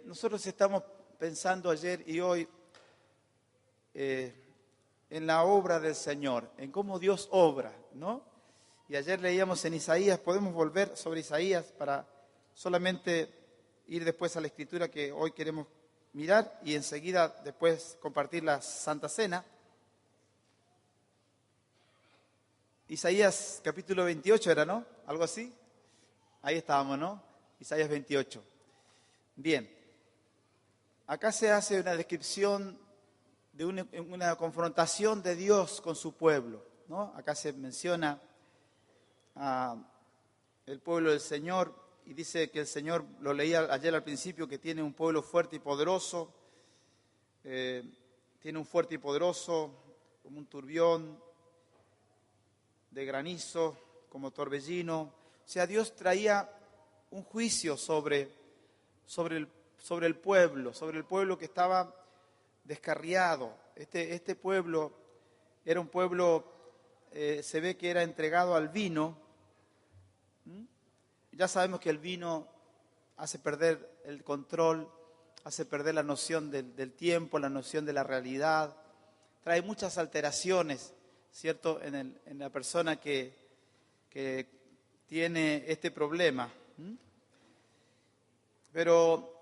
Nosotros estamos pensando ayer y hoy en la obra del Señor, en cómo Dios obra, ¿no? Y ayer leíamos en Isaías, podemos volver sobre Isaías para solamente ir después a la escritura que hoy queremos mirar y enseguida después compartir la Santa Cena. Isaías capítulo 28 era, ¿no? Algo así. Ahí estábamos, ¿no? Isaías 28. Bien. Acá se hace una descripción de una confrontación de Dios con su pueblo, ¿no? Acá se menciona el pueblo del Señor y dice que el Señor, lo leía ayer al principio, que tiene un pueblo fuerte y poderoso, tiene un fuerte y poderoso como un turbión de granizo, como torbellino. O sea, Dios traía un juicio sobre el pueblo que estaba descarriado. Este pueblo era un pueblo, se ve que era entregado al vino. Ya sabemos que el vino hace perder el control, hace perder la noción del tiempo, la noción de la realidad. Trae muchas alteraciones, ¿cierto?, en la persona que tiene este problema. Pero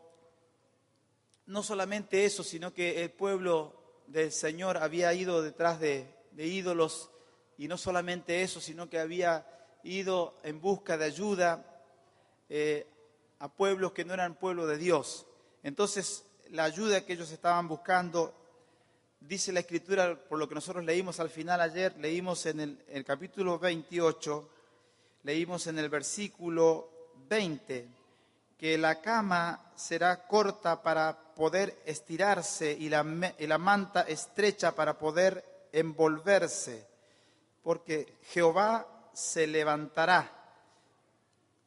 no solamente eso, sino que el pueblo del Señor había ido detrás de ídolos, y no solamente eso, sino que había ido en busca de ayuda a pueblos que no eran pueblo de Dios. Entonces, la ayuda que ellos estaban buscando, dice la Escritura, por lo que nosotros leímos al final ayer, leímos en el capítulo 28, leímos en el versículo 20, que la cama será corta para poder estirarse y la manta estrecha para poder envolverse, porque Jehová se levantará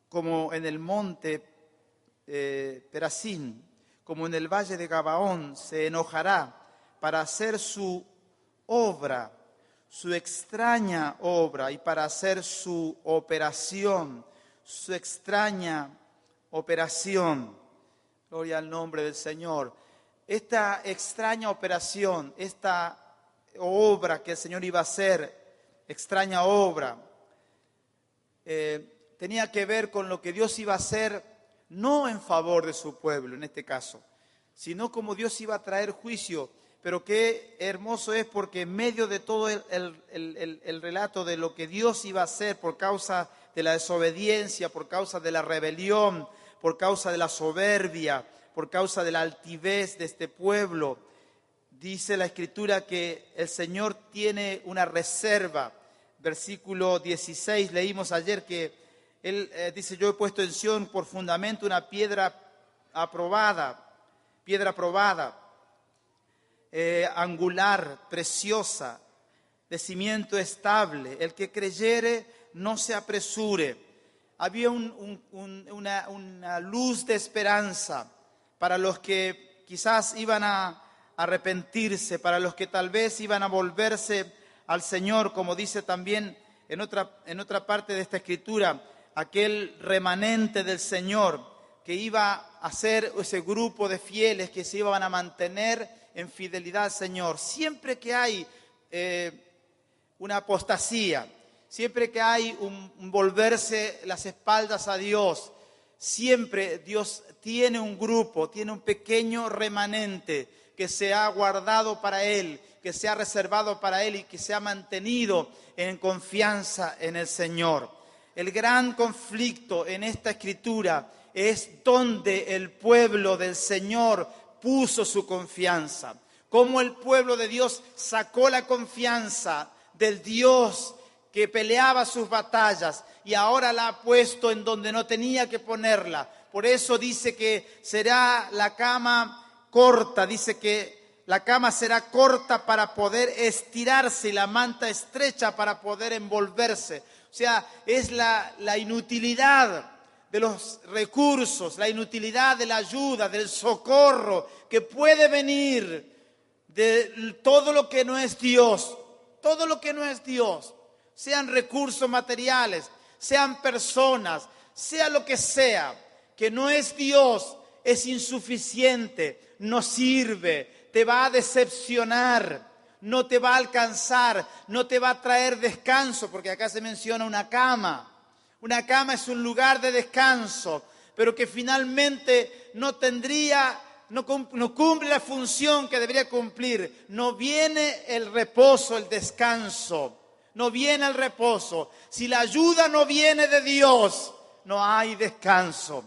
como en el monte Perazín, como en el valle de Gabaón, se enojará para hacer su obra, su extraña obra, y para hacer su operación, su extraña operación. Gloria al nombre del Señor. Esta extraña operación, esta obra que el Señor iba a hacer, extraña obra, tenía que ver con lo que Dios iba a hacer, no en favor de su pueblo en este caso, sino como Dios iba a traer juicio. Pero qué hermoso es, porque en medio de todo el relato de lo que Dios iba a hacer por causa de la desobediencia, por causa de la rebelión, por causa de la soberbia, por causa de la altivez de este pueblo, dice la Escritura que el Señor tiene una reserva. Versículo 16, leímos ayer que Él dice: yo he puesto en Sión por fundamento una piedra aprobada, angular, preciosa, de cimiento estable. El que creyere no se apresure. Había una luz de esperanza para los que quizás iban a arrepentirse, para los que tal vez iban a volverse al Señor, como dice también en otra parte de esta Escritura, aquel remanente del Señor que iba a ser ese grupo de fieles que se iban a mantener en fidelidad al Señor. Siempre que hay una apostasía, siempre que hay un volverse las espaldas a Dios, siempre Dios tiene un grupo, tiene un pequeño remanente que se ha guardado para Él, que se ha reservado para Él y que se ha mantenido en confianza en el Señor. El gran conflicto en esta Escritura es donde el pueblo del Señor puso su confianza. Cómo el pueblo de Dios sacó la confianza del Dios que peleaba sus batallas y ahora la ha puesto en donde no tenía que ponerla. Por eso dice que será la cama corta, dice que la cama será corta para poder estirarse y la manta estrecha para poder envolverse. O sea, es la inutilidad de los recursos, la inutilidad de la ayuda, del socorro que puede venir de todo lo que no es Dios, todo lo que no es Dios, sean recursos materiales, sean personas, sea lo que sea, que no es Dios, es insuficiente, no sirve, te va a decepcionar, no te va a alcanzar, no te va a traer descanso, porque acá se menciona una cama. Una cama es un lugar de descanso, pero que finalmente no cumple la función que debería cumplir. No viene el reposo, el descanso. No viene el reposo. Si la ayuda no viene de Dios, no hay descanso.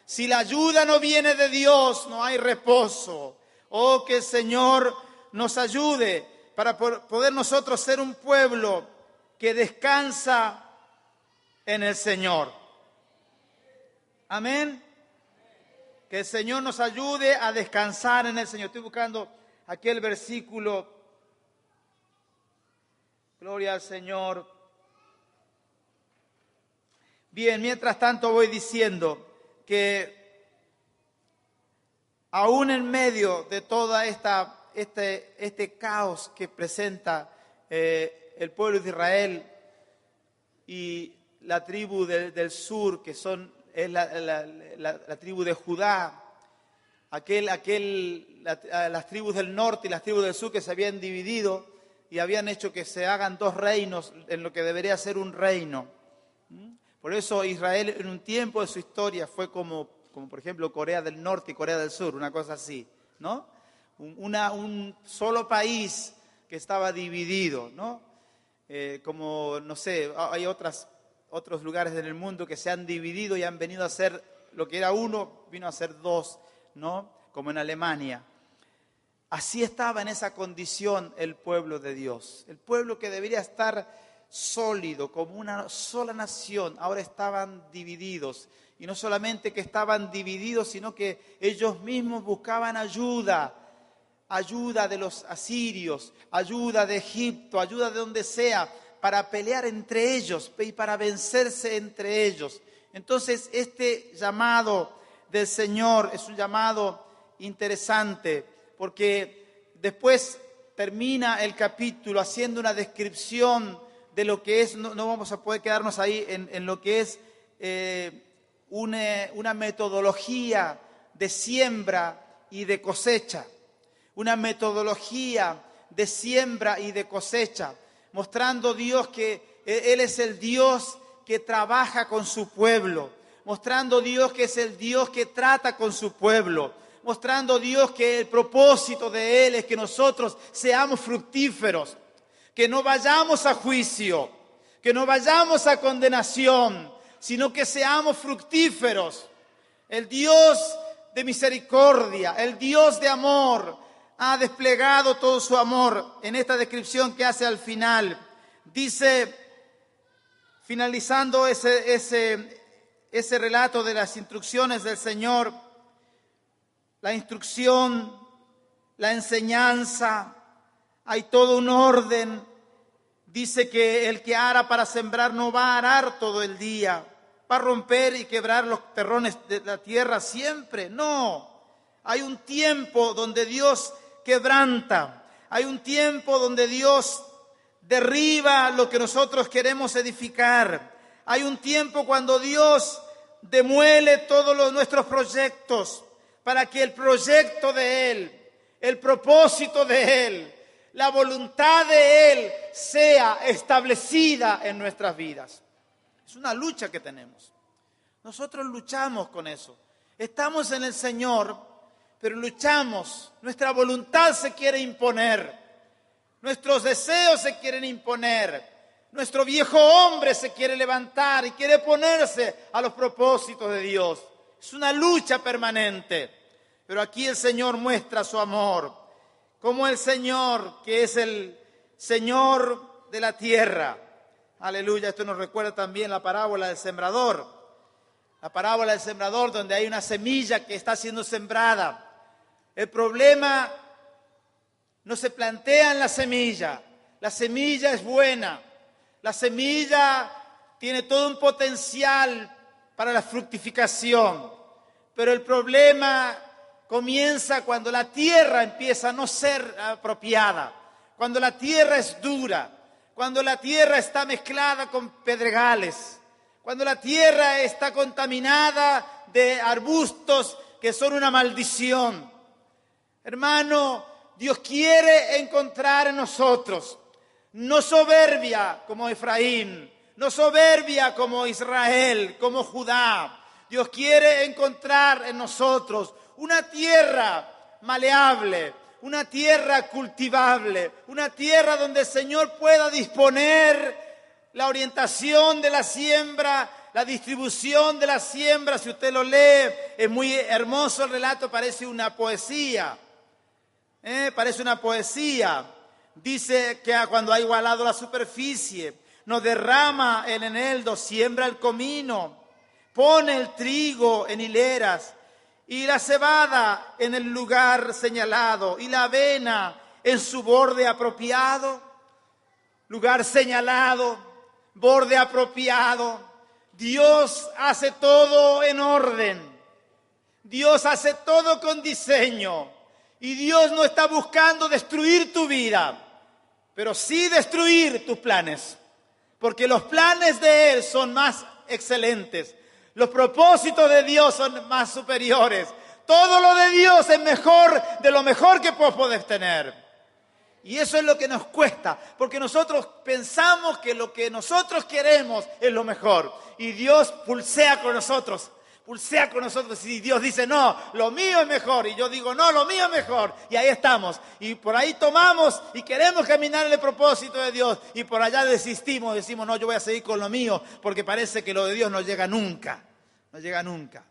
Si la ayuda no viene de Dios, no hay reposo. Oh, que el Señor nos ayude para poder nosotros ser un pueblo que descansa en el Señor. Amén. Que el Señor nos ayude a descansar en el Señor. Estoy buscando aquí el versículo. Gloria al Señor. Bien, mientras tanto voy diciendo que aún en medio de toda este caos que presenta el pueblo de Israel y la tribu del sur, que es la tribu de Judá, las tribus del norte y las tribus del sur que se habían dividido y habían hecho que se hagan dos reinos en lo que debería ser un reino. Por eso Israel en un tiempo de su historia fue como por ejemplo Corea del Norte y Corea del Sur, una cosa así, ¿no? Un solo país que estaba dividido, ¿no? Como, no sé, hay otros lugares en el mundo que se han dividido y han venido a ser, lo que era uno, vino a ser dos, ¿no? Como en Alemania. Así estaba en esa condición el pueblo de Dios. El pueblo que debería estar sólido, como una sola nación, ahora estaban divididos. Y no solamente que estaban divididos, sino que ellos mismos buscaban ayuda de los asirios, ayuda de Egipto, ayuda de donde sea, para pelear entre ellos y para vencerse entre ellos. Entonces, este llamado del Señor es un llamado interesante, porque después termina el capítulo haciendo una descripción de lo que es, no vamos a poder quedarnos ahí en lo que es una metodología de siembra y de cosecha. Una metodología de siembra y de cosecha, mostrando Dios que Él es el Dios que trabaja con su pueblo, mostrando Dios que es el Dios que trata con su pueblo, mostrando Dios que el propósito de Él es que nosotros seamos fructíferos, que no vayamos a juicio, que no vayamos a condenación, sino que seamos fructíferos. El Dios de misericordia, el Dios de amor, ha desplegado todo su amor en esta descripción que hace al final. Dice, finalizando ese relato de las instrucciones del Señor, la instrucción, la enseñanza, hay todo un orden. Dice que el que ara para sembrar no va a arar todo el día, va a romper y quebrar los terrones de la tierra siempre. No, hay un tiempo donde Dios quebranta, hay un tiempo donde Dios derriba lo que nosotros queremos edificar, hay un tiempo cuando Dios demuele todos nuestros proyectos para que el proyecto de Él, el propósito de Él, la voluntad de Él sea establecida en nuestras vidas. Es una lucha que tenemos. Nosotros luchamos con eso. Estamos en el Señor, pero luchamos. Nuestra voluntad se quiere imponer. Nuestros deseos se quieren imponer. Nuestro viejo hombre se quiere levantar y quiere ponerse a los propósitos de Dios. Es una lucha permanente. Pero aquí el Señor muestra su amor. Como el Señor, que es el Señor de la tierra. Aleluya, esto nos recuerda también la parábola del sembrador. La parábola del sembrador, donde hay una semilla que está siendo sembrada. El problema no se plantea en la semilla. La semilla es buena. La semilla tiene todo un potencial para la fructificación. Pero el problema comienza cuando la tierra empieza a no ser apropiada. Cuando la tierra es dura. Cuando la tierra está mezclada con pedregales. Cuando la tierra está contaminada de arbustos que son una maldición. Hermano, Dios quiere encontrar en nosotros no soberbia como Efraín, no soberbia como Israel, como Judá. Dios quiere encontrar en nosotros una tierra maleable, una tierra cultivable, una tierra donde el Señor pueda disponer la orientación de la siembra, la distribución de la siembra. Si usted lo lee, es muy hermoso el relato, parece una poesía. Parece una poesía. Dice que cuando ha igualado la superficie, nos derrama el eneldo, siembra el comino, pone el trigo en hileras y la cebada en el lugar señalado y la avena en su borde apropiado. Lugar señalado, borde apropiado. Dios hace todo en orden. Dios hace todo con diseño. Y Dios no está buscando destruir tu vida, pero sí destruir tus planes. Porque los planes de Él son más excelentes. Los propósitos de Dios son más superiores. Todo lo de Dios es mejor de lo mejor que vos podés tener. Y eso es lo que nos cuesta, porque nosotros pensamos que lo que nosotros queremos es lo mejor. Y Dios pulsea con nosotros y Dios dice, no, lo mío es mejor. Y yo digo, no, lo mío es mejor. Y ahí estamos. Y por ahí tomamos y queremos caminar en el propósito de Dios. Y por allá desistimos, decimos, no, yo voy a seguir con lo mío, porque parece que lo de Dios no llega nunca. No llega nunca.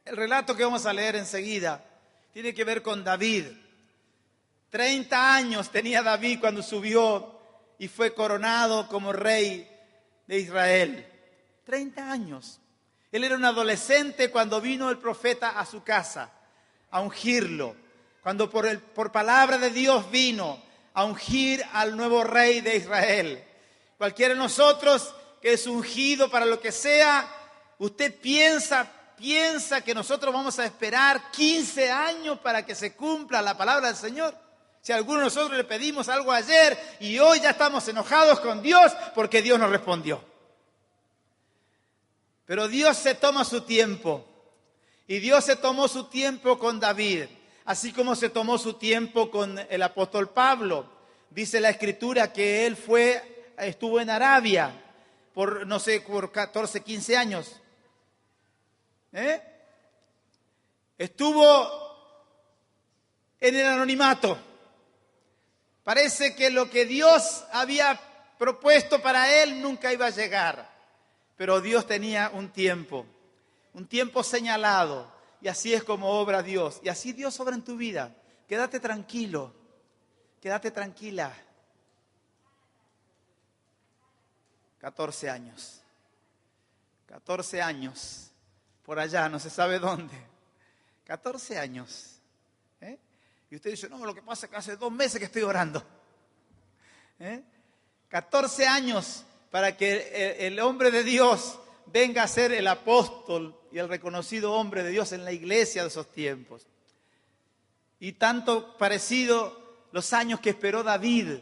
El relato que vamos a leer enseguida tiene que ver con David. 30 años tenía David cuando subió y fue coronado como rey de Israel. 30 años. Él era un adolescente cuando vino el profeta a su casa a ungirlo. Cuando por palabra de Dios vino a ungir al nuevo rey de Israel. Cualquiera de nosotros que es ungido para lo que sea, usted piensa que nosotros vamos a esperar 15 años para que se cumpla la palabra del Señor. Si a alguno de nosotros le pedimos algo ayer y hoy ya estamos enojados con Dios porque Dios nos respondió. Pero Dios se toma su tiempo. Y Dios se tomó su tiempo con David. Así como se tomó su tiempo con el apóstol Pablo. Dice la Escritura que él estuvo en Arabia por 14, 15 años. Estuvo en el anonimato. Parece que lo que Dios había propuesto para él nunca iba a llegar. Pero Dios tenía un tiempo señalado. Y así es como obra Dios. Y así Dios obra en tu vida. Quédate tranquilo, quédate tranquila. 14 años. 14 años. Por allá, no se sabe dónde. 14 años. Y usted dice, no, lo que pasa es que hace 2 meses que estoy orando. 14 años para que el hombre de Dios venga a ser el apóstol y el reconocido hombre de Dios en la iglesia de esos tiempos. Y tanto parecido los años que esperó David,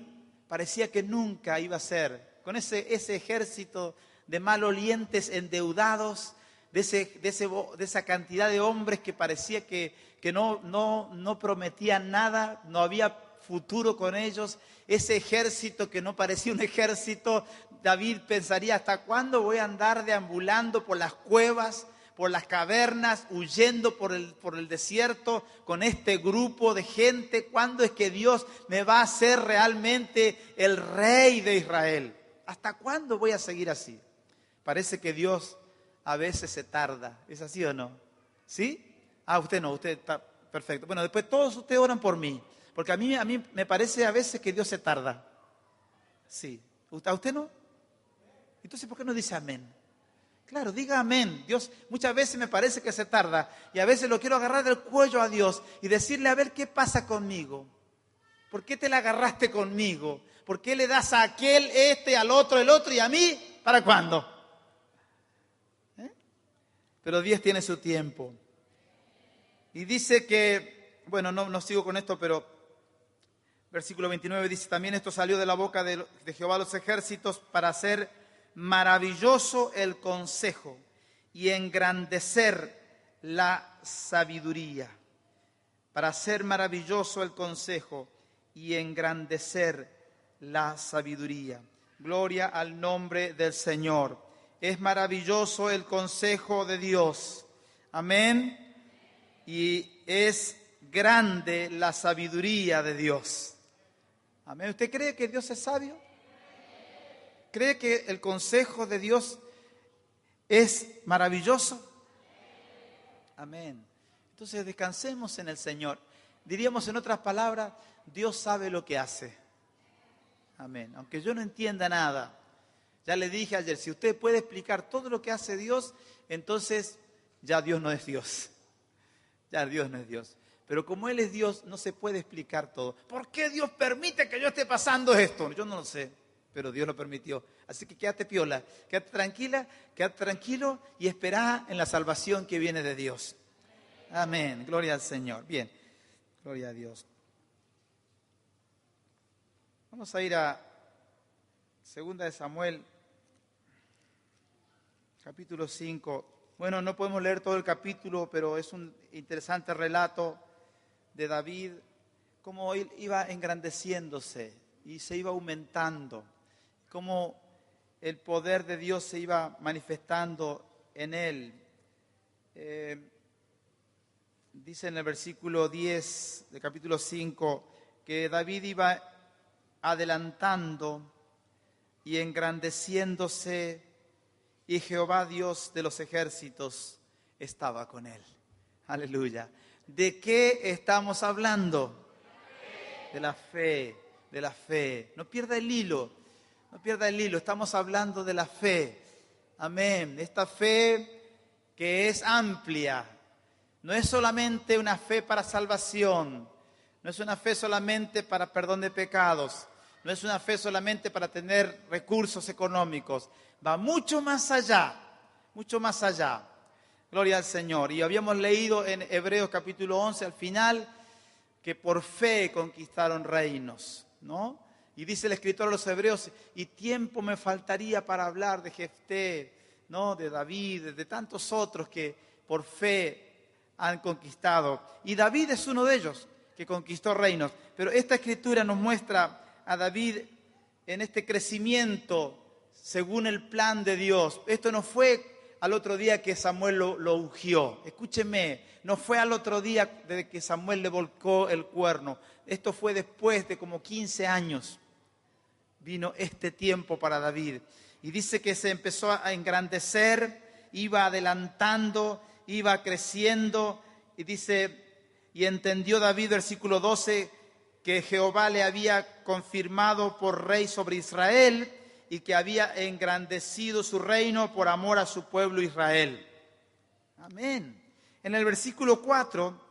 parecía que nunca iba a ser. Con ese ejército de malolientes endeudados, de esa cantidad de hombres que parecía que no prometían nada, no había futuro con ellos, ese ejército que no parecía un ejército. David pensaría, ¿hasta cuándo voy a andar deambulando por las cuevas, por las cavernas, huyendo por el desierto con este grupo de gente? ¿Cuándo es que Dios me va a hacer realmente el rey de Israel? ¿Hasta cuándo voy a seguir así? Parece que Dios a veces se tarda. ¿Es así o no? ¿Sí? Usted no, usted está perfecto. Bueno, después todos ustedes oran por mí. Porque a mí me parece a veces que Dios se tarda. Sí. ¿A usted no? Entonces, ¿por qué no dice amén? Claro, diga amén. Dios muchas veces me parece que se tarda. Y a veces lo quiero agarrar del cuello a Dios y decirle, a ver, ¿qué pasa conmigo? ¿Por qué te la agarraste conmigo? ¿Por qué le das a aquel, al otro, el otro y a mí? ¿Para cuándo? Pero Dios tiene su tiempo. Y dice que, bueno, no sigo con esto, pero versículo 29 dice, también esto salió de la boca de Jehová los ejércitos para hacer maravilloso el consejo y engrandecer la sabiduría, para hacer maravilloso el consejo y engrandecer la sabiduría. Gloria al nombre del Señor. Es maravilloso el consejo de Dios. Amén. Y es grande la sabiduría de Dios. Amén. ¿Usted cree que Dios es sabio? ¿Cree que el consejo de Dios es maravilloso? Amén. Entonces descansemos en el Señor. Diríamos en otras palabras, Dios sabe lo que hace. Amén. Aunque yo no entienda nada. Ya le dije ayer, si usted puede explicar todo lo que hace Dios, entonces ya Dios no es Dios. Ya Dios no es Dios. Pero como Él es Dios, no se puede explicar todo. ¿Por qué Dios permite que yo esté pasando esto? Yo no lo sé, pero Dios lo permitió. Así que quédate piola, quédate tranquila, quédate tranquilo y espera en la salvación que viene de Dios. Amén. Gloria al Señor. Bien, gloria a Dios. Vamos a ir a 2 de Samuel, capítulo 5. Bueno, no podemos leer todo el capítulo, pero es un interesante relato de David, cómo él iba engrandeciéndose y se iba aumentando, cómo el poder de Dios se iba manifestando en él. Dice en el versículo 10 del capítulo 5 que David iba adelantando y engrandeciéndose, y Jehová Dios de los ejércitos estaba con él. Aleluya. ¿De qué estamos hablando? De la fe, de la fe. No pierda el hilo, no pierda el hilo. Estamos hablando de la fe. Amén. Esta fe que es amplia. No es solamente una fe para salvación. No es una fe solamente para perdón de pecados. No es una fe solamente para tener recursos económicos. Va mucho más allá, mucho más allá. Gloria al Señor. Y habíamos leído en Hebreos capítulo 11 al final que por fe conquistaron reinos, ¿no? Y dice el escritor a los Hebreos, y tiempo me faltaría para hablar de Jefté, ¿no? De David, de tantos otros que por fe han conquistado. Y David es uno de ellos que conquistó reinos. Pero esta escritura nos muestra a David en este crecimiento según el plan de Dios. Esto no fue al otro día que Samuel lo ungió. Escúcheme, no fue al otro día de que Samuel le volcó el cuerno. Esto fue después de como 15 años. Vino este tiempo para David. Y dice que se empezó a engrandecer, iba adelantando, iba creciendo. Y dice, y entendió David, versículo 12, que Jehová le había confirmado por rey sobre Israel y que había engrandecido su reino por amor a su pueblo Israel. Amén. En el versículo 4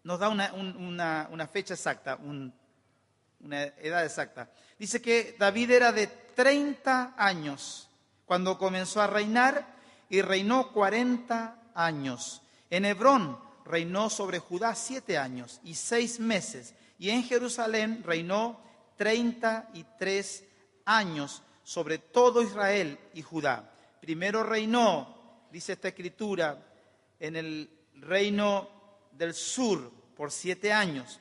nos da una fecha exacta, una edad exacta. Dice que David era de 30 años cuando comenzó a reinar y reinó 40 años. En Hebrón reinó sobre Judá 7 años y 6 meses. Y en Jerusalén reinó 33 años sobre todo Israel y Judá. Primero reinó, dice esta escritura, en el reino del sur por 7 años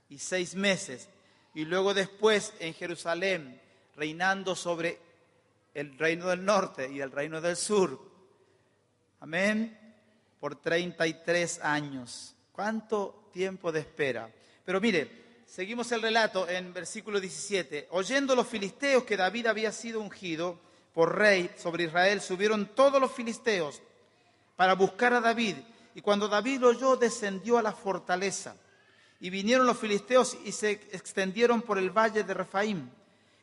y 6 meses. Y luego después en Jerusalén, reinando sobre el reino del norte y el reino del sur. Amén. Por 33 años. ¿Cuánto tiempo de espera? Pero mire, seguimos el relato en versículo 17. Oyendo los filisteos que David había sido ungido por rey sobre Israel, subieron todos los filisteos para buscar a David. Y cuando David lo oyó, descendió a la fortaleza. Y vinieron los filisteos y se extendieron por el valle de Refaim.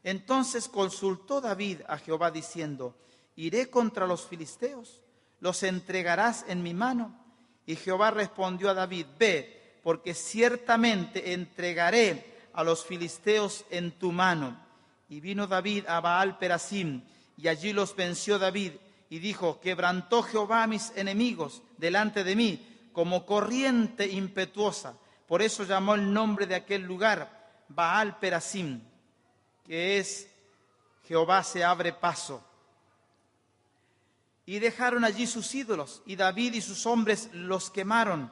Entonces consultó David a Jehová diciendo, ¿iré contra los filisteos? ¿Los entregarás en mi mano? Y Jehová respondió a David, ve, porque ciertamente entregaré a los filisteos en tu mano. Y vino David a Baal Perasim, y allí los venció David, y dijo, quebrantó Jehová a mis enemigos delante de mí, como corriente impetuosa. Por eso llamó el nombre de aquel lugar Baal Perasim, que es Jehová se abre paso. y dejaron allí sus ídolos, y David y sus hombres los quemaron,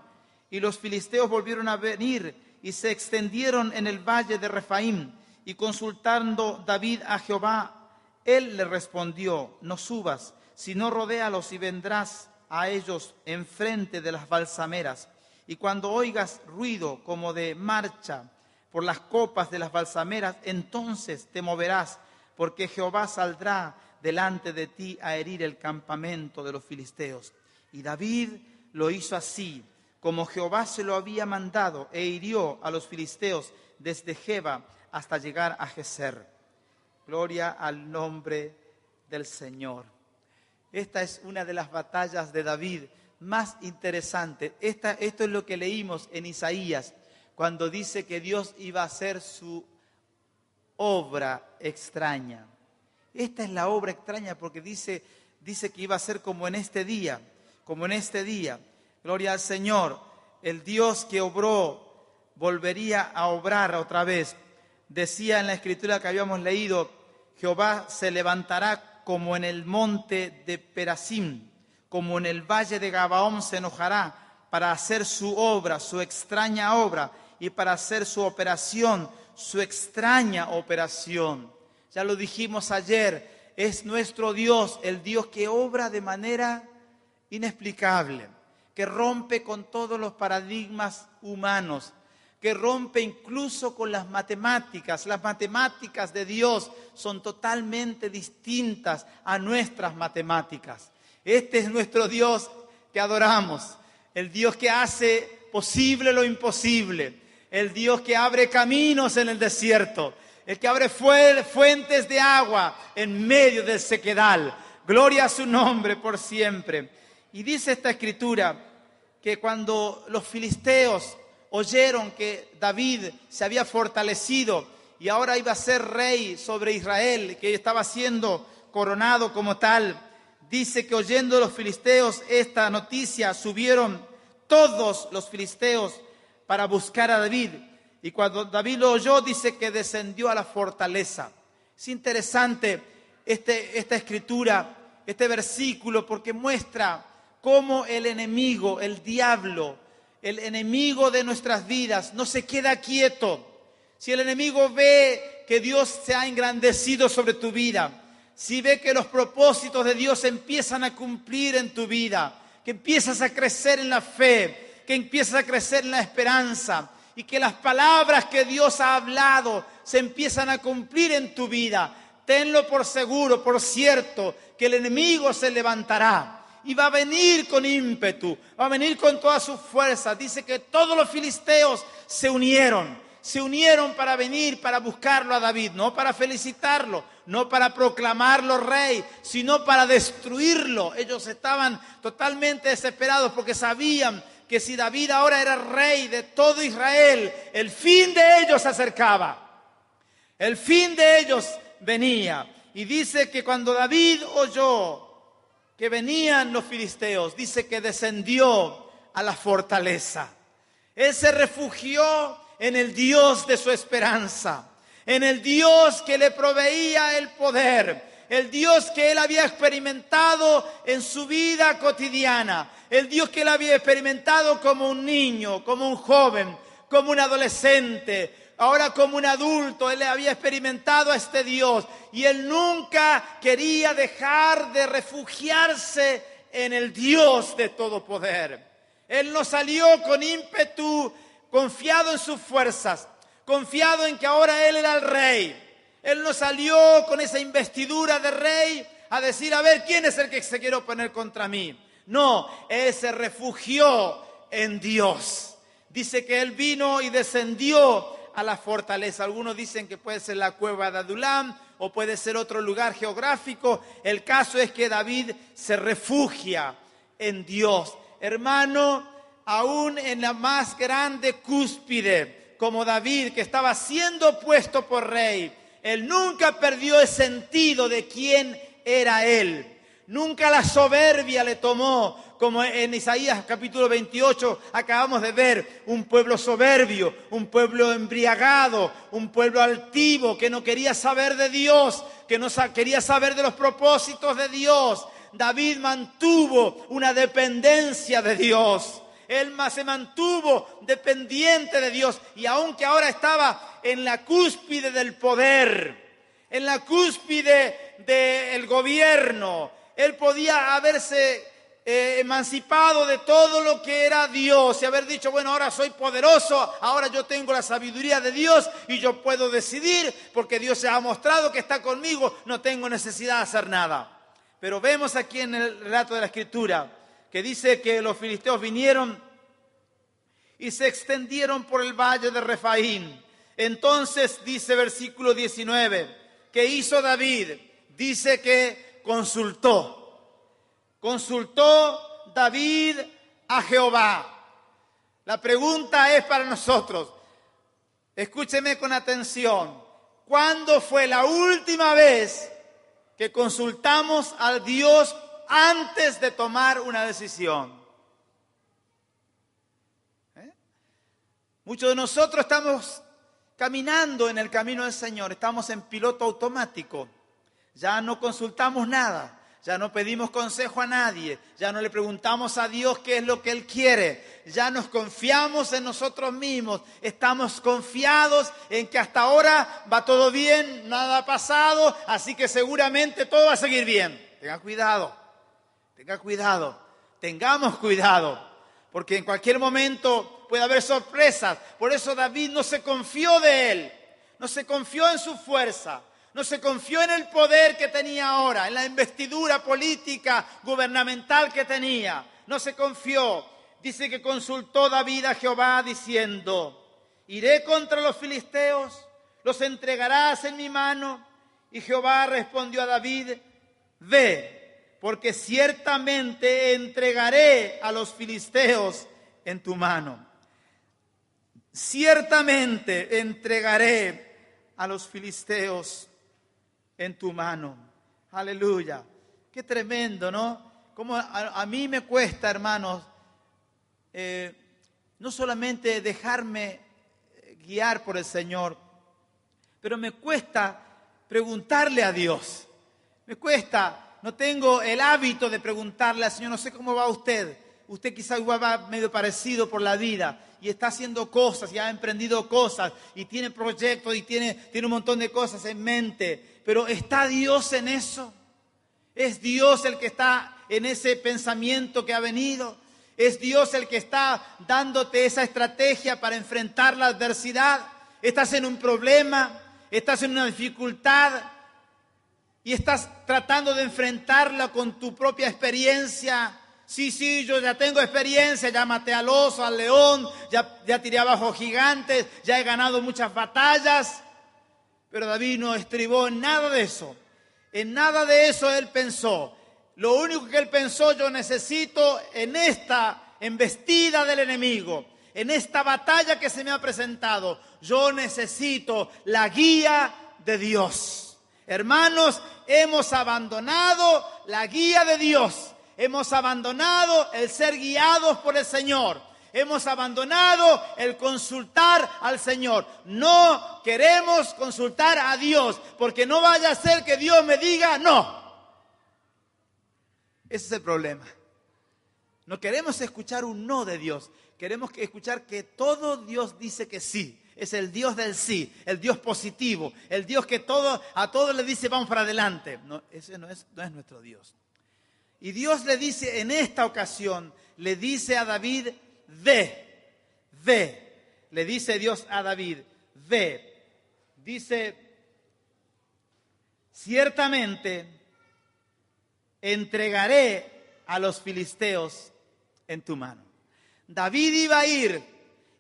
y los filisteos volvieron a venir y se extendieron en el valle de Refaim, y consultando David a Jehová, él le respondió: no subas, sino rodéalos y vendrás a ellos enfrente de las balsameras. Y cuando oigas ruido como de marcha por las copas de las balsameras, entonces te moverás, porque Jehová saldrá delante de ti a herir el campamento de los filisteos. Y David lo hizo así, como Jehová se lo había mandado, e hirió a los filisteos desde Geba hasta llegar a Geser. Gloria al nombre del Señor. Esta es una de las batallas de David más interesantes. Esto es lo que leímos en Isaías, cuando dice que Dios iba a hacer su obra extraña. Esta es la obra extraña porque dice que iba a ser como en este día, Gloria al Señor. El Dios que obró volvería a obrar otra vez. Decía en la escritura que habíamos leído, Jehová se levantará como en el monte de Perasim, como en el valle de Gabaón se enojará para hacer su obra, su extraña obra, y para hacer su operación, su extraña operación. Ya lo dijimos ayer, es nuestro Dios, el Dios que obra de manera inexplicable, que rompe con todos los paradigmas humanos, que rompe incluso con las matemáticas. Las matemáticas de Dios son totalmente distintas a nuestras matemáticas. Este es nuestro Dios que adoramos, el Dios que hace posible lo imposible, el Dios que abre caminos en el desierto, el que abre fuentes de agua en medio del sequedal. Gloria a su nombre por siempre. Y dice esta escritura que cuando los filisteos oyeron que David se había fortalecido y ahora iba a ser rey sobre Israel, que estaba siendo coronado como tal, dice que oyendo los filisteos esta noticia, subieron todos los filisteos para buscar a David. Y cuando David lo oyó, dice que descendió a la fortaleza. Es interesante esta escritura, este versículo, porque muestra cómo el enemigo, el diablo, el enemigo de nuestras vidas, no se queda quieto. Si el enemigo ve que Dios se ha engrandecido sobre tu vida, si ve que los propósitos de Dios empiezan a cumplir en tu vida, que empiezas a crecer en la fe, que empiezas a crecer en la esperanza, y que las palabras que Dios ha hablado se empiezan a cumplir en tu vida, tenlo por seguro, por cierto, que el enemigo se levantará y va a venir con ímpetu, va a venir con toda su fuerza. Dice que todos los filisteos se unieron para venir, para buscarlo a David, no para felicitarlo, no para proclamarlo rey, sino para destruirlo. Ellos estaban totalmente desesperados porque sabían que si David ahora era rey de todo Israel, el fin de ellos se acercaba. El fin de ellos venía. Y dice que cuando David oyó que venían los filisteos, dice que descendió a la fortaleza. Él se refugió en el Dios de su esperanza, en el Dios que le proveía el poder, el Dios que él había experimentado en su vida cotidiana, el Dios que él había experimentado como un niño, como un joven, como un adolescente, ahora como un adulto. Él había experimentado a este Dios y él nunca quería dejar de refugiarse en el Dios de todo poder. Él no salió con ímpetu, confiado en sus fuerzas, confiado en que ahora él era el rey. Él no salió con esa investidura de rey a decir, a ver, ¿quién es el que se quiere oponer contra mí? No, él se refugió en Dios. Dice que él vino y descendió a la fortaleza. Algunos dicen que puede ser la cueva de Adulam o puede ser otro lugar geográfico. El caso es que David se refugia en Dios. Hermano, aún en la más grande cúspide, como David, que estaba siendo puesto por rey, él nunca perdió el sentido de quién era él. Nunca la soberbia le tomó, como en Isaías capítulo 28 acabamos de ver, un pueblo soberbio, un pueblo embriagado, un pueblo altivo que no quería saber de Dios, que no quería saber de los propósitos de Dios. David mantuvo una dependencia de Dios. Él se mantuvo dependiente de Dios. Y aunque ahora estaba en la cúspide del poder, en la cúspide del gobierno, él podía haberse emancipado de todo lo que era Dios y haber dicho, bueno, ahora soy poderoso, ahora yo tengo la sabiduría de Dios y yo puedo decidir porque Dios se ha mostrado que está conmigo, no tengo necesidad de hacer nada. Pero vemos aquí en el relato de la Escritura que dice que los filisteos vinieron y se extendieron por el valle de Refaín. Entonces dice versículo 19, ¿qué hizo David? Dice que consultó David a Jehová. La pregunta es para nosotros, escúcheme con atención, ¿cuándo fue la última vez que consultamos a Dios antes de tomar una decisión? Muchos de nosotros estamos caminando en el camino del Señor, estamos en piloto automático, ya no consultamos nada. Ya no pedimos consejo a nadie, ya no le preguntamos a Dios qué es lo que Él quiere, ya nos confiamos en nosotros mismos, estamos confiados en que hasta ahora va todo bien, nada ha pasado, así que seguramente todo va a seguir bien. Tengamos cuidado, porque en cualquier momento puede haber sorpresas. Por eso David no se confió de él, no se confió en su fuerza. No se confió en el poder que tenía ahora, en la investidura política, gubernamental que tenía. No se confió. Dice que consultó David a Jehová diciendo, ¿iré contra los filisteos? ¿Los entregarás en mi mano? Y Jehová respondió a David, ve, porque ciertamente entregaré a los filisteos en tu mano. Ciertamente entregaré a los filisteos en tu mano. Aleluya. Qué tremendo, ¿no? Como a mí me cuesta, hermanos, no solamente dejarme guiar por el Señor, pero me cuesta preguntarle a Dios. Me cuesta, no tengo el hábito de preguntarle al Señor, no sé cómo va usted. Usted quizá igual va medio parecido por la vida y está haciendo cosas y ha emprendido cosas y tiene proyectos y tiene un montón de cosas en mente. Pero ¿está Dios en eso? ¿Es Dios el que está en ese pensamiento que ha venido? ¿Es Dios el que está dándote esa estrategia para enfrentar la adversidad? ¿Estás en un problema? ¿Estás en una dificultad? ¿Y estás tratando de enfrentarla con tu propia experiencia? Sí, yo ya tengo experiencia, ya maté al oso, al león, ya tiré abajo gigantes, ya he ganado muchas batallas. Pero David no estribó en nada de eso. En nada de eso él pensó. Lo único que él pensó, yo necesito en esta embestida del enemigo, en esta batalla que se me ha presentado, yo necesito la guía de Dios. Hermanos, hemos abandonado la guía de Dios. Hemos abandonado el ser guiados por el Señor. Hemos abandonado el consultar al Señor. No queremos consultar a Dios, porque no vaya a ser que Dios me diga no. Ese es el problema. No queremos escuchar un no de Dios. Queremos escuchar que todo Dios dice que sí. Es el Dios del sí, el Dios positivo, el Dios que a todos le dice vamos para adelante. No, ese no es nuestro Dios. Y Dios le dice en esta ocasión, le dice a David, ve. Le dice Dios a David, ve. Dice, ciertamente entregaré a los filisteos en tu mano. David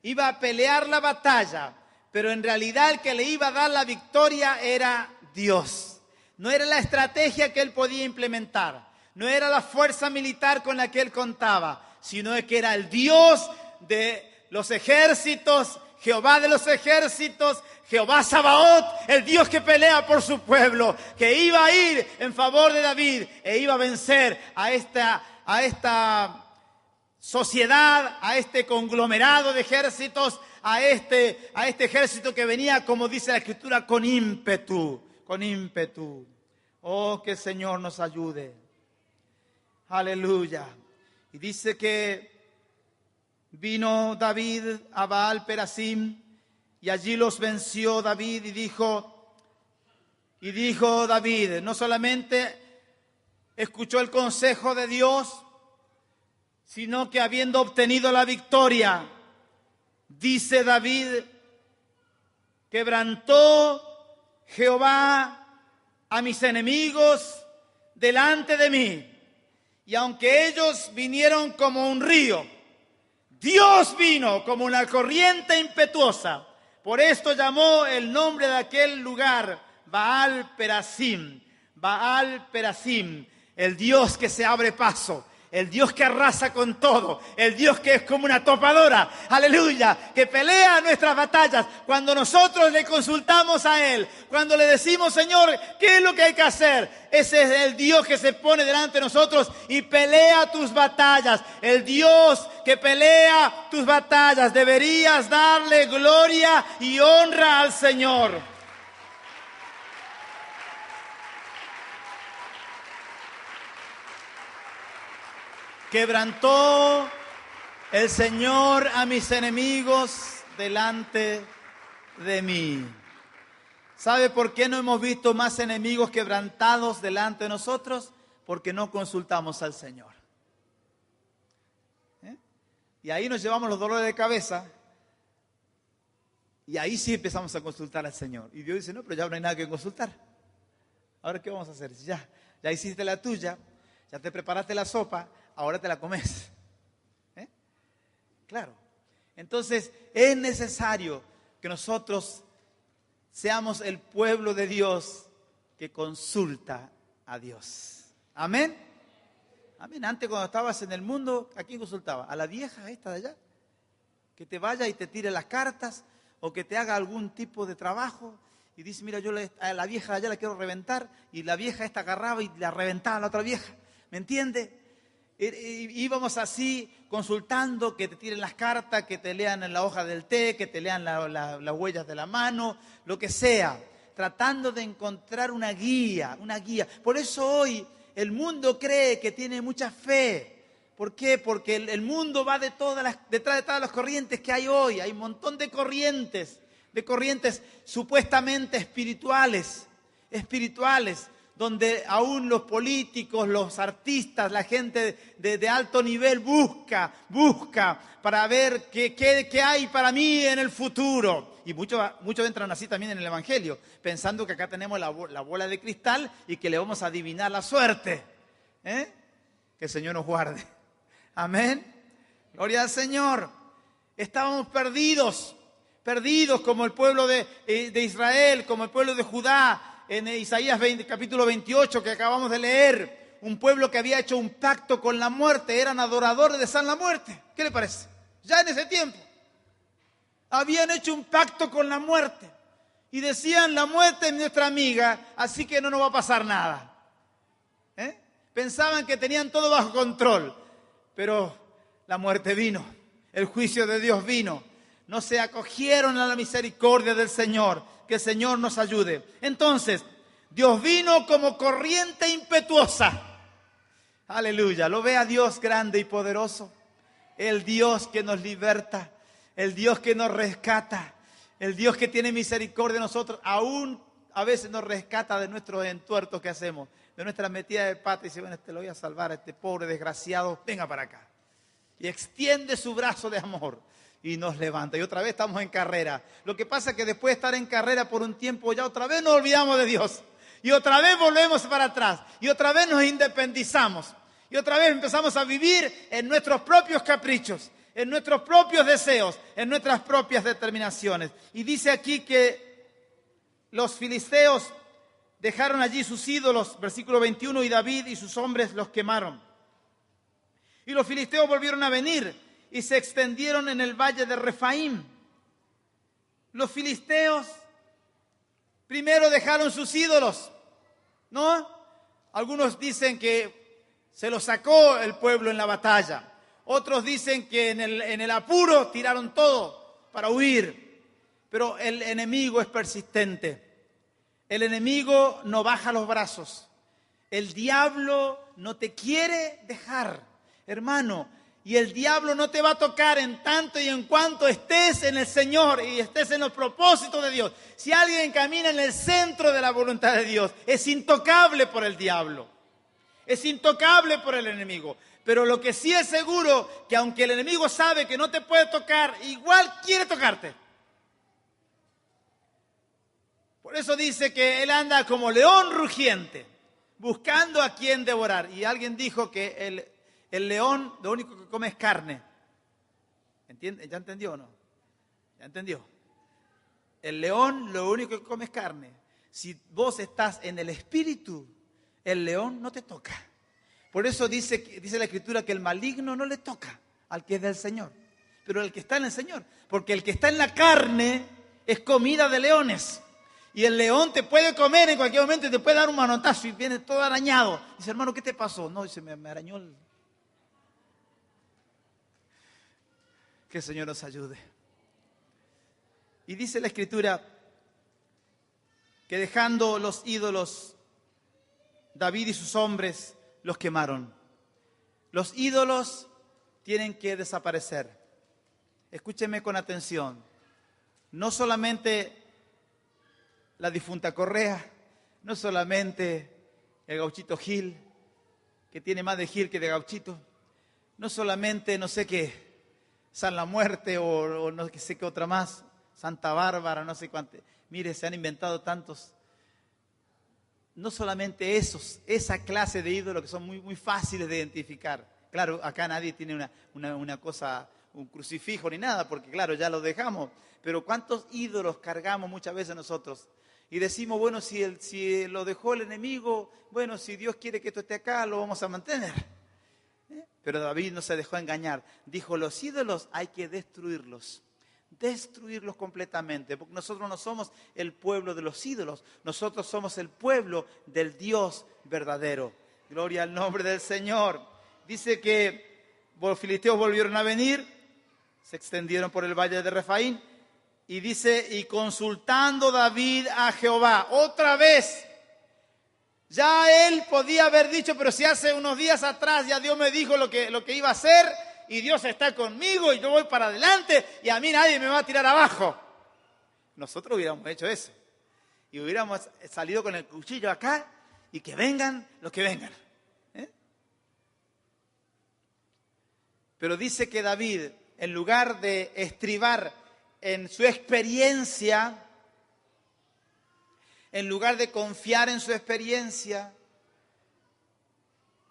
iba a pelear la batalla, pero en realidad el que le iba a dar la victoria era Dios. No era la estrategia que él podía implementar. No era la fuerza militar con la que él contaba, sino que era el Dios de los ejércitos, Jehová de los ejércitos, Jehová Sabaoth, el Dios que pelea por su pueblo, que iba a ir en favor de David e iba a vencer a esta sociedad, a este conglomerado de ejércitos, a este ejército que venía, como dice la Escritura, con ímpetu. Oh, que el Señor nos ayude. Aleluya. Y dice que vino David a Baal Perasim y allí los venció David y dijo David, no solamente escuchó el consejo de Dios, sino que habiendo obtenido la victoria, dice David, quebrantó Jehová a mis enemigos delante de mí. Y aunque ellos vinieron como un río, Dios vino como una corriente impetuosa. Por esto llamó el nombre de aquel lugar Baal Perasim. Baal Perasim, el Dios que se abre paso. El Dios que arrasa con todo, el Dios que es como una topadora, aleluya, que pelea nuestras batallas. Cuando nosotros le consultamos a Él, cuando le decimos, Señor, ¿qué es lo que hay que hacer? Ese es el Dios que se pone delante de nosotros y pelea tus batallas. El Dios que pelea tus batallas, deberías darle gloria y honra al Señor. Quebrantó el Señor a mis enemigos delante de mí. ¿Sabe por qué no hemos visto más enemigos quebrantados delante de nosotros? Porque no consultamos al Señor. Y ahí nos llevamos los dolores de cabeza. Y ahí sí empezamos a consultar al Señor. Y Dios dice, no, pero ya no hay nada que consultar. Ahora, ¿qué vamos a hacer? Ya hiciste la tuya, ya te preparaste la sopa, ahora te la comes. Claro. Entonces es necesario que nosotros seamos el pueblo de Dios que consulta a Dios. Amén. Amén. Antes, cuando estabas en el mundo, ¿a quién consultaba? A la vieja esta de allá, que te vaya y te tire las cartas o que te haga algún tipo de trabajo y dice, mira, yo a la vieja de allá la quiero reventar, y la vieja esta agarraba y la reventaba a la otra vieja. ¿Me entiende? Íbamos así consultando, que te tiren las cartas, que te lean en la hoja del té, que te lean las huellas de la mano, lo que sea, tratando de encontrar una guía. Por eso hoy el mundo cree que tiene mucha fe. ¿Por qué? Porque el mundo va detrás de todas las corrientes que hay hoy. Hay un montón de corrientes supuestamente espirituales, donde aún los políticos, los artistas, la gente de alto nivel busca para ver qué hay para mí en el futuro. Y muchos entran así también en el Evangelio, pensando que acá tenemos la bola de cristal y que le vamos a adivinar la suerte. Que el Señor nos guarde. Amén. Gloria al Señor. Estábamos perdidos como el pueblo de Israel, como el pueblo de Judá. En Isaías capítulo 28 que acabamos de leer, un pueblo que había hecho un pacto con la muerte, eran adoradores de San la muerte. ¿Qué le parece? Ya en ese tiempo habían hecho un pacto con la muerte y decían, la muerte es nuestra amiga, así que no nos va a pasar nada. Pensaban que tenían todo bajo control, pero la muerte vino, el juicio de Dios vino. No se acogieron a la misericordia del Señor. Que el Señor nos ayude. Entonces, Dios vino como corriente impetuosa. Aleluya. Lo ve a Dios grande y poderoso. El Dios que nos liberta. El Dios que nos rescata. El Dios que tiene misericordia de nosotros. Aún a veces nos rescata de nuestros entuertos que hacemos. De nuestra metida de pata. Y dice, bueno, lo voy a salvar a este pobre desgraciado. Venga para acá. Y extiende su brazo de amor. Y nos levanta. Y otra vez estamos en carrera. Lo que pasa es que después de estar en carrera por un tiempo, ya otra vez nos olvidamos de Dios. Y otra vez volvemos para atrás. Y otra vez nos independizamos. Y otra vez empezamos a vivir en nuestros propios caprichos, en nuestros propios deseos, en nuestras propias determinaciones. Y dice aquí que los filisteos dejaron allí sus ídolos, versículo 21, y David y sus hombres los quemaron. Y los filisteos volvieron a venir y se extendieron en el valle de Refaim. Los filisteos primero dejaron sus ídolos, ¿no? Algunos dicen que se los sacó el pueblo en la batalla. Otros dicen que en el apuro tiraron todo para huir. Pero el enemigo es persistente. El enemigo no baja los brazos. El diablo no te quiere dejar, hermano. Y el diablo no te va a tocar en tanto y en cuanto estés en el Señor y estés en los propósitos de Dios. Si alguien camina en el centro de la voluntad de Dios, es intocable por el diablo. Es intocable por el enemigo. Pero lo que sí es seguro, que aunque el enemigo sabe que no te puede tocar, igual quiere tocarte. Por eso dice que él anda como león rugiente, buscando a quien devorar. Y alguien dijo que el león lo único que come es carne. ¿Entiende? ¿Ya entendió o no? ¿Ya entendió? El león lo único que come es carne. Si vos estás en el espíritu, el león no te toca. Por eso dice la Escritura que el maligno no le toca al que es del Señor, pero al que está en el Señor. Porque el que está en la carne es comida de leones. Y el león te puede comer en cualquier momento y te puede dar un manotazo y viene todo arañado. Dice, hermano, ¿qué te pasó? No, dice, me arañó el... Que el Señor nos ayude. Y dice la Escritura que dejando los ídolos, David y sus hombres los quemaron. Los ídolos tienen que desaparecer. Escúcheme con atención. No solamente la difunta Correa, no solamente el gauchito Gil, que tiene más de Gil que de gauchito, no solamente no sé qué, San la Muerte o no sé qué otra más, Santa Bárbara, no sé cuánto. Mire, se han inventado tantos. No solamente esa clase de ídolos que son muy, muy fáciles de identificar. Claro, acá nadie tiene una cosa, un crucifijo ni nada, porque claro, ya lo dejamos. Pero ¿cuántos ídolos cargamos muchas veces nosotros? Y decimos, bueno, si lo dejó el enemigo, bueno, si Dios quiere que esto esté acá, lo vamos a mantener. Pero David no se dejó engañar. Dijo, los ídolos hay que destruirlos completamente, porque nosotros no somos el pueblo de los ídolos, nosotros somos el pueblo del Dios verdadero. Gloria al nombre del Señor. Dice que los filisteos volvieron a venir, se extendieron por el valle de Refaín, y dice, y consultando David a Jehová, otra vez. Ya él podía haber dicho, pero si hace unos días atrás ya Dios me dijo lo que iba a hacer, y Dios está conmigo y yo voy para adelante y a mí nadie me va a tirar abajo. Nosotros hubiéramos hecho eso. Y hubiéramos salido con el cuchillo acá y que vengan los que vengan. Pero dice que David, en lugar de estribar en su experiencia, en lugar de confiar en su experiencia,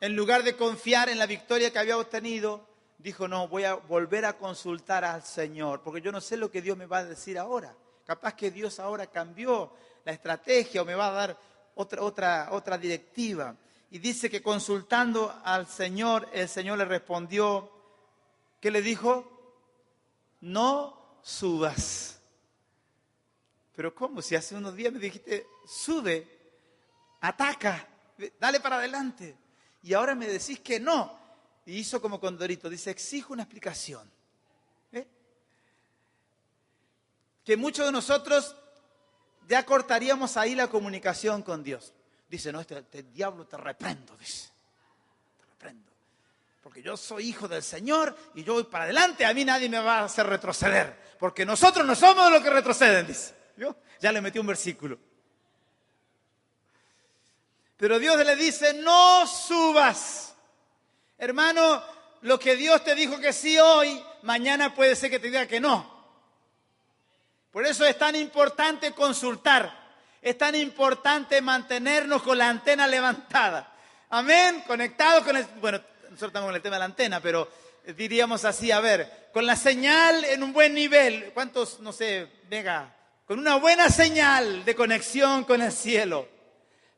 en lugar de confiar en la victoria que había obtenido, dijo, no, voy a volver a consultar al Señor, porque yo no sé lo que Dios me va a decir ahora. Capaz que Dios ahora cambió la estrategia o me va a dar otra directiva. Y dice que consultando al Señor, el Señor le respondió, ¿qué le dijo? No subas. Pero ¿cómo? Si hace unos días me dijiste, sube, ataca, dale para adelante. Y ahora me decís que no. Y hizo como Condorito, dice, exijo una explicación. Que muchos de nosotros ya cortaríamos ahí la comunicación con Dios. Dice, no, este diablo te reprendo, dice. Te reprendo. Porque yo soy hijo del Señor y yo voy para adelante, a mí nadie me va a hacer retroceder. Porque nosotros no somos los que retroceden, dice. ¿Vio? Ya le metí un versículo. Pero Dios le dice, no subas. Hermano, lo que Dios te dijo que sí hoy, mañana puede ser que te diga que no. Por eso es tan importante consultar. Es tan importante mantenernos con la antena levantada. Amén, conectados con el... Bueno, nosotros estamos con el tema de la antena, pero diríamos así, a ver, con la señal en un buen nivel. ¿Cuántos, no sé, venga, con una buena señal de conexión con el cielo?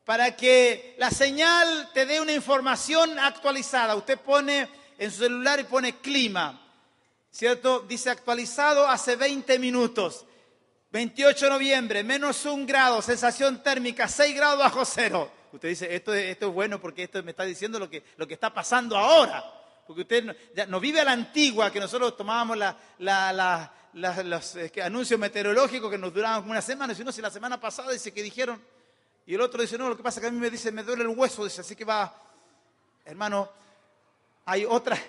Para que la señal te dé una información actualizada. Usted pone en su celular y pone clima, ¿cierto? Dice actualizado hace 20 minutos. 28 de noviembre, menos 1 grado, sensación térmica, 6 grados bajo cero. Usted dice, esto es bueno porque esto me está diciendo lo que está pasando ahora. Porque usted ya no vive a la antigua, que nosotros tomábamos los anuncios meteorológicos que nos duraban como una semana. Sino si la semana pasada dice que dijeron... Y el otro dice, no, lo que pasa es que a mí me duele el hueso, dice, así que va Hermano, hay otras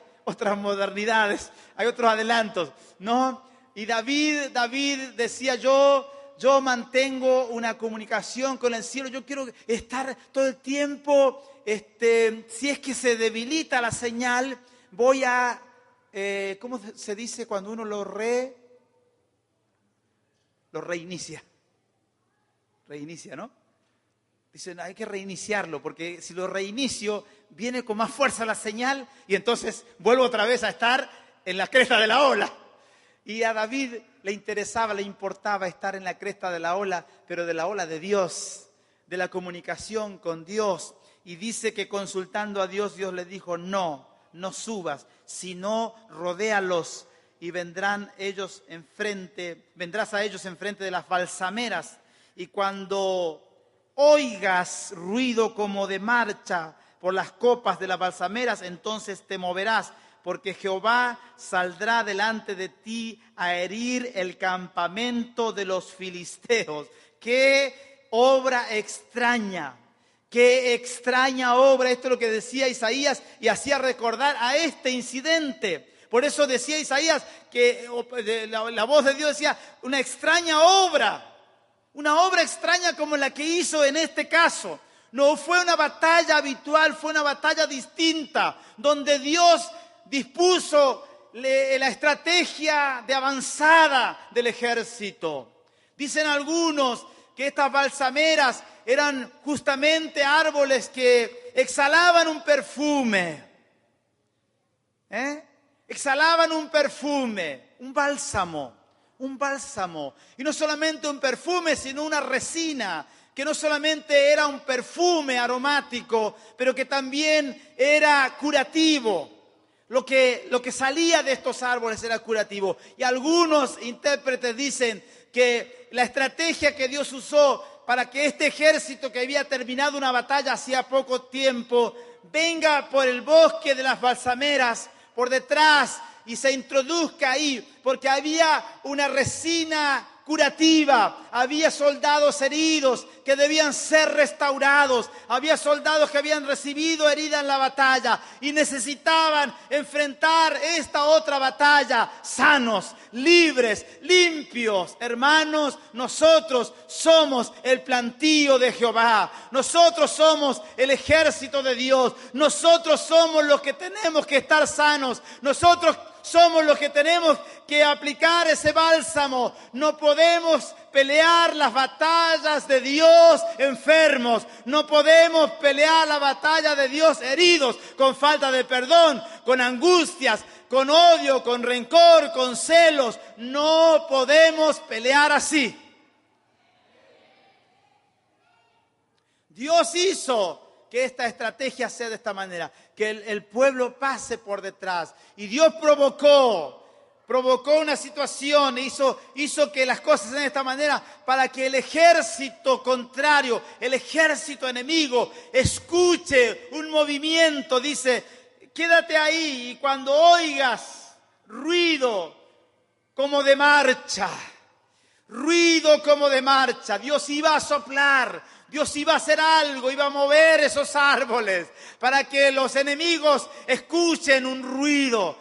modernidades, hay otros adelantos, ¿no? Y David decía, yo mantengo una comunicación con el cielo, yo quiero estar todo el tiempo, si es que se debilita la señal, voy a, ¿cómo se dice cuando uno lo reinicia? Reinicia, ¿no? Dicen, hay que reiniciarlo, porque si lo reinicio, viene con más fuerza la señal y entonces vuelvo otra vez a estar en la cresta de la ola. Y a David le importaba estar en la cresta de la ola, pero de la ola de Dios, de la comunicación con Dios. Y dice que consultando a Dios, Dios le dijo, no subas, sino rodéalos y vendrás a ellos enfrente de las balsameras. Y cuando oigas ruido como de marcha por las copas de las balsameras, entonces te moverás, porque Jehová saldrá delante de ti a herir el campamento de los filisteos. ¡Qué obra extraña! ¡Qué extraña obra! Esto es lo que decía Isaías y hacía recordar a este incidente. Por eso decía Isaías que la voz de Dios decía, una extraña obra. Una obra extraña como la que hizo en este caso. No fue una batalla habitual, fue una batalla distinta, donde Dios dispuso la estrategia de avanzada del ejército. Dicen algunos que estas balsameras eran justamente árboles que exhalaban un perfume. Exhalaban un perfume, un bálsamo. Y no solamente un perfume, sino una resina, que no solamente era un perfume aromático, pero que también era curativo. Lo que salía de estos árboles era curativo. Y algunos intérpretes dicen que la estrategia que Dios usó para que este ejército que había terminado una batalla hacía poco tiempo, venga por el bosque de las balsameras, por detrás, y se introduzca ahí, porque había una resina curativa, había soldados heridos que debían ser restaurados, había soldados que habían recibido herida en la batalla y necesitaban enfrentar esta otra batalla sanos, libres, limpios. Hermanos, nosotros somos el plantío de Jehová, nosotros somos el ejército de Dios, nosotros somos los que tenemos que estar sanos, nosotros somos los que tenemos que aplicar ese bálsamo. No podemos pelear las batallas de Dios enfermos. No podemos pelear la batalla de Dios heridos, con falta de perdón, con angustias, con odio, con rencor, con celos. No podemos pelear así. Dios hizo que esta estrategia sea de esta manera, que el pueblo pase por detrás. Y Dios provocó una situación, hizo que las cosas sean de esta manera para que el ejército contrario, el ejército enemigo, escuche un movimiento. Dice, quédate ahí y cuando oigas ruido como de marcha, Dios iba a soplar. Dios iba a hacer algo, iba a mover esos árboles para que los enemigos escuchen un ruido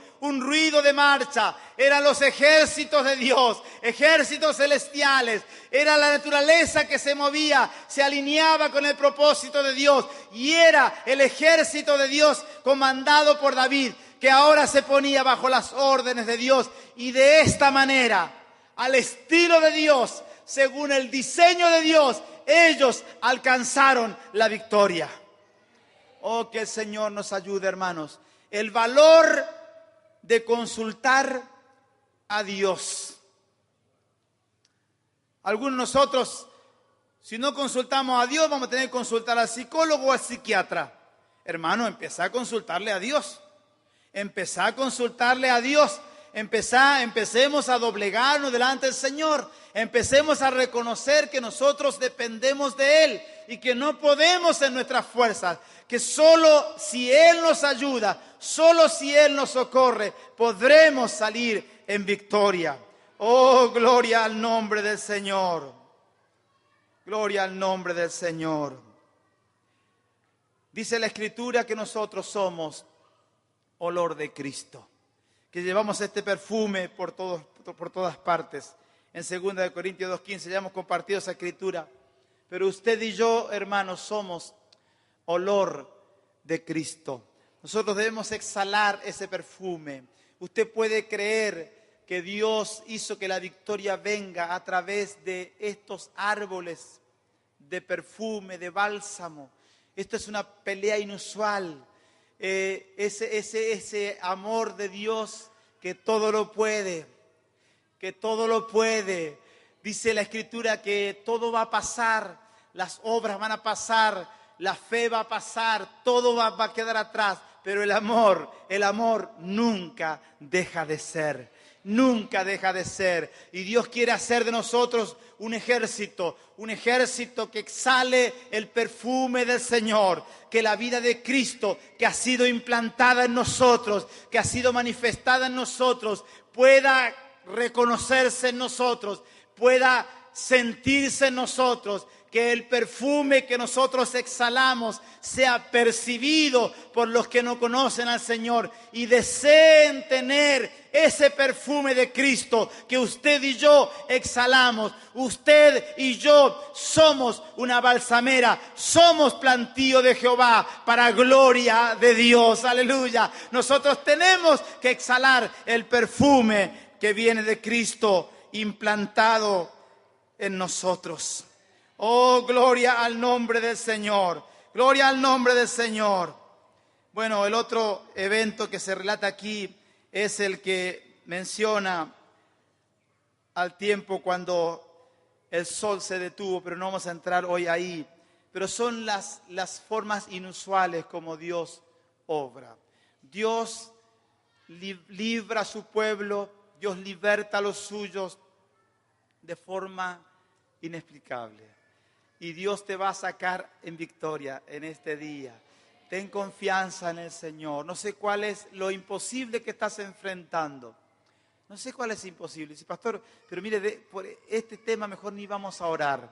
de marcha. Eran los ejércitos de Dios, ejércitos celestiales. Era la naturaleza que se movía, se alineaba con el propósito de Dios. Y era el ejército de Dios comandado por David, que ahora se ponía bajo las órdenes de Dios. Y de esta manera, al estilo de Dios, según el diseño de Dios, ellos alcanzaron la victoria. Oh, que el Señor nos ayude, hermanos. El valor de consultar a Dios. Algunos de nosotros, si no consultamos a Dios, vamos a tener que consultar al psicólogo o al psiquiatra. Hermano, empezá a consultarle a Dios. Empezá a consultarle a Dios. Empecemos a doblegarnos delante del Señor. Empecemos a reconocer que nosotros dependemos de Él y que no podemos en nuestras fuerzas, que solo si Él nos ayuda, solo si Él nos socorre, podremos salir en victoria. Oh, gloria al nombre del Señor. Gloria al nombre del Señor. Dice la Escritura que nosotros somos olor de Cristo, que llevamos este perfume por todas partes. En 2 Corintios 2:15 ya hemos compartido esa Escritura. Pero usted y yo, hermanos, somos olor de Cristo. Nosotros debemos exhalar ese perfume. Usted puede creer que Dios hizo que la victoria venga a través de estos árboles de perfume, de bálsamo. Esto es una pelea inusual. Ese amor de Dios que todo lo puede, que todo lo puede. Dice la Escritura que todo va a pasar, las obras van a pasar, la fe va a pasar, todo va a quedar atrás, pero el amor nunca deja de ser, nunca deja de ser. Y Dios quiere hacer de nosotros un ejército que exhale el perfume del Señor, que la vida de Cristo que ha sido implantada en nosotros, que ha sido manifestada en nosotros, pueda reconocerse en nosotros, pueda sentirse en nosotros, que el perfume que nosotros exhalamos sea percibido por los que no conocen al Señor y deseen tener ese perfume de Cristo que usted y yo exhalamos. Usted y yo somos una balsamera, somos plantío de Jehová para gloria de Dios. Aleluya. Nosotros tenemos que exhalar el perfume que viene de Cristo implantado en nosotros. Oh, gloria al nombre del Señor. Gloria al nombre del Señor. Bueno, el otro evento que se relata aquí es el que menciona al tiempo cuando el sol se detuvo, pero no vamos a entrar hoy ahí. Pero son las formas inusuales como Dios obra. Dios libra a su pueblo, Dios liberta a los suyos de forma inexplicable. Y Dios te va a sacar en victoria en este día. Ten confianza en el Señor. No sé cuál es lo imposible que estás enfrentando. No sé cuál es imposible. Dice, pastor, pero mire, por este tema mejor ni vamos a orar.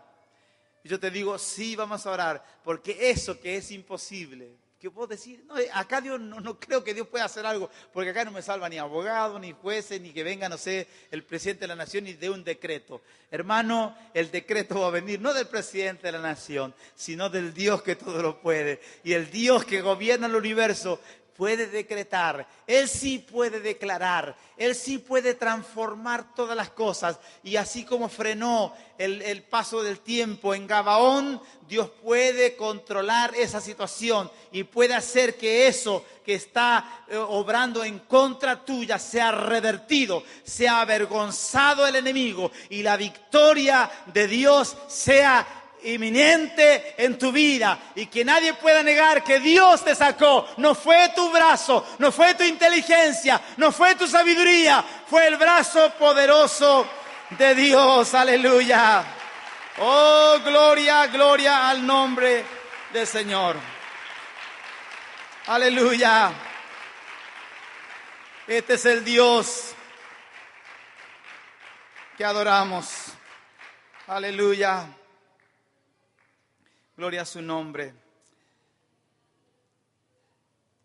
Y yo te digo, sí, vamos a orar. Porque eso que es imposible, que vos decís, no, acá Dios no creo que Dios pueda hacer algo, porque acá no me salva ni abogado, ni jueces, ni que venga, no sé, el presidente de la nación y dé un decreto. Hermano, el decreto va a venir no del presidente de la nación, sino del Dios que todo lo puede. Y el Dios que gobierna el universo puede decretar, Él sí puede declarar, Él sí puede transformar todas las cosas. Y así como frenó el paso del tiempo en Gabaón, Dios puede controlar esa situación y puede hacer que eso que está obrando en contra tuya sea revertido, sea avergonzado el enemigo y la victoria de Dios sea inminente en tu vida y que nadie pueda negar que Dios te sacó. No fue tu brazo, no fue tu inteligencia, no fue tu sabiduría, fue el brazo poderoso de Dios. Aleluya. Oh, gloria, gloria al nombre del Señor. Aleluya. Este es el Dios que adoramos. Aleluya. Gloria a su nombre.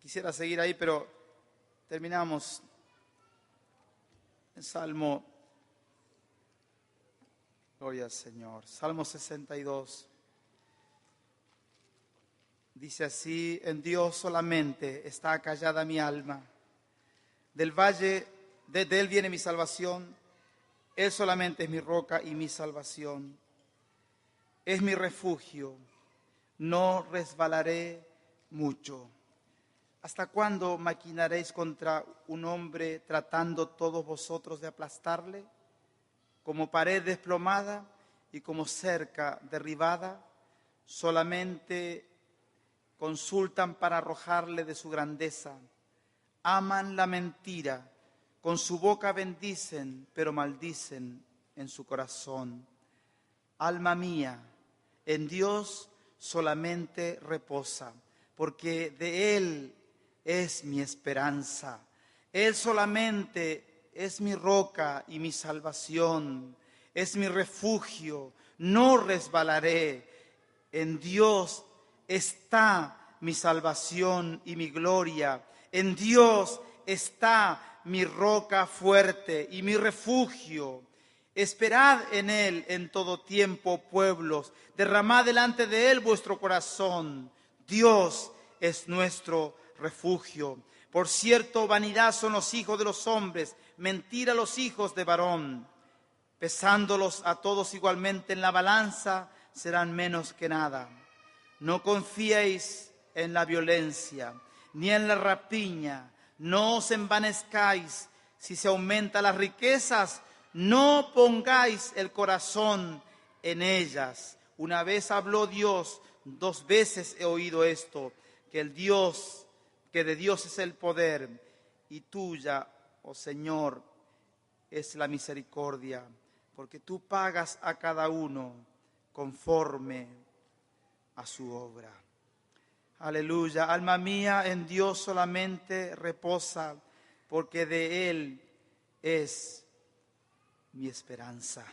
Quisiera seguir ahí, pero terminamos en Salmo. Gloria al Señor. Salmo 62. Dice así: en Dios solamente está acallada mi alma. Del valle de Él viene mi salvación. Él solamente es mi roca y mi salvación. Es mi refugio. No resbalaré mucho. ¿Hasta cuándo maquinaréis contra un hombre tratando todos vosotros de aplastarle? Como pared desplomada y como cerca derribada, solamente consultan para arrojarle de su grandeza. Aman la mentira, con su boca bendicen, pero maldicen en su corazón. Alma mía, en Dios solamente reposa, porque de Él es mi esperanza. Él solamente es mi roca y mi salvación, es mi refugio, no resbalaré. En Dios está mi salvación y mi gloria. En Dios está mi roca fuerte y mi refugio. Esperad en Él en todo tiempo, pueblos. Derramad delante de Él vuestro corazón. Dios es nuestro refugio. Por cierto, vanidad son los hijos de los hombres, mentira los hijos de varón. Pesándolos a todos igualmente en la balanza, serán menos que nada. No confiéis en la violencia, ni en la rapiña. No os envanezcáis. Si se aumentan las riquezas, no pongáis el corazón en ellas. Una vez habló Dios, 2 veces he oído esto, que de Dios es el poder, y tuya, oh Señor, es la misericordia, porque tú pagas a cada uno conforme a su obra. Aleluya. Alma mía, en Dios solamente reposa, porque de Él es mi esperanza.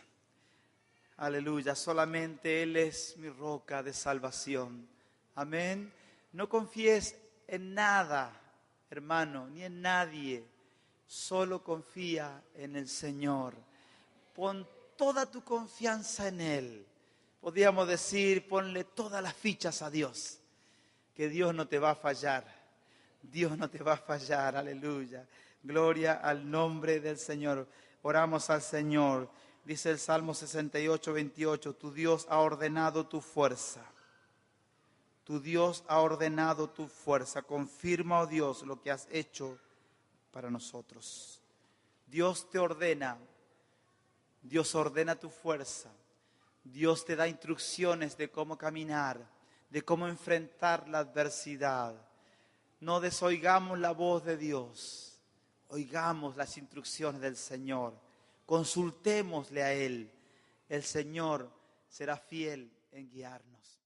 Aleluya. Solamente Él es mi roca de salvación. Amén. No confíes en nada, hermano, ni en nadie. Solo confía en el Señor. Pon toda tu confianza en Él. Podríamos decir, ponle todas las fichas a Dios, que Dios no te va a fallar. Dios no te va a fallar, aleluya. Gloria al nombre del Señor. Oramos al Señor. Dice el Salmo 68, 28, tu Dios ha ordenado tu fuerza. Tu Dios ha ordenado tu fuerza. Confirma, oh Dios, lo que has hecho para nosotros. Dios te ordena. Dios ordena tu fuerza. Dios te da instrucciones de cómo caminar, de cómo enfrentar la adversidad. No desoigamos la voz de Dios. Oigamos las instrucciones del Señor. Consultémosle a Él. El Señor será fiel en guiarnos.